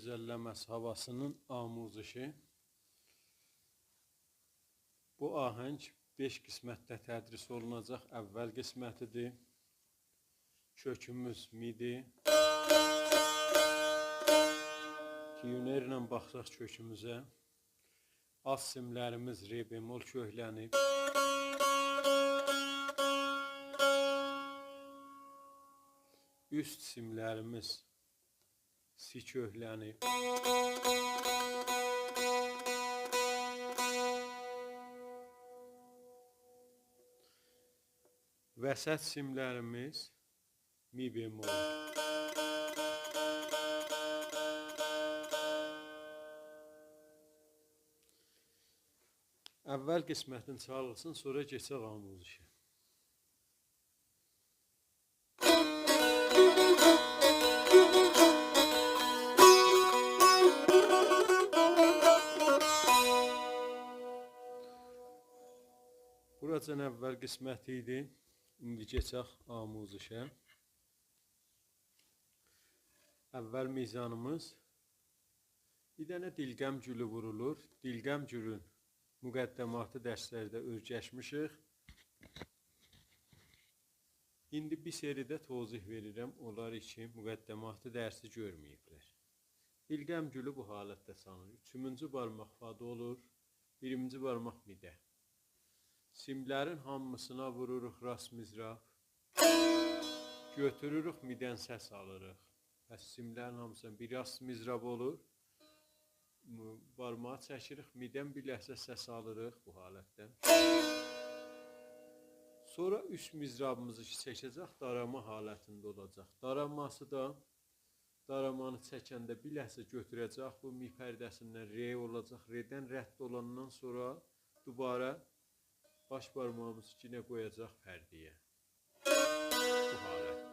gözəlləməsi havasının amuzişi. Bu ahəng 5 qismətdə tədris olunacaq. Əvvəl qismətidir. Kökümüz midi. Tiyuner ilə baxsaq kökümüzə. Az simlərimiz re bemol köklənib. Üst simlərimiz si köklənib. Vəsət simlərimiz mi bemol. Əvvəl qismətin çalğısın, sonra keçək amuzişə. Buracan əvvəl qisməti idi. İndi keçək amuzişə. Əvvəl mizanımız. Bir dənə dilgəm gülü vurulur. Dilgəm gülün müqəddəmatı dərslərdə öyrəşmişik. İndi bir seridə tozih verirəm. Onlar için müqəddəmatı dərsi görməyiblər. Dilgəm gülü bu halətdə sanılır. 3-cü barmaq fadə olur. 1-ci barmaq midə. Simlərin hamısına vururuq rast mizrab. Götürürük midən səs alırıq. Bəs simlərin hamısına bir rast mizrab olur. Barmağı çəkirik, midən bir ləhzə səs alırıq bu halətdən. Sonra üst mizrabımızı çəkəcək, darama halətində olacaq. Daraması da daramanı çəkəndə bir ləhzə götürəcək. Bu mi pərdəsindən re olacaq. Redən rədd olandan sonra dubara baş barmağımızı yenə qoyacaq pərdəyə. Bu halət.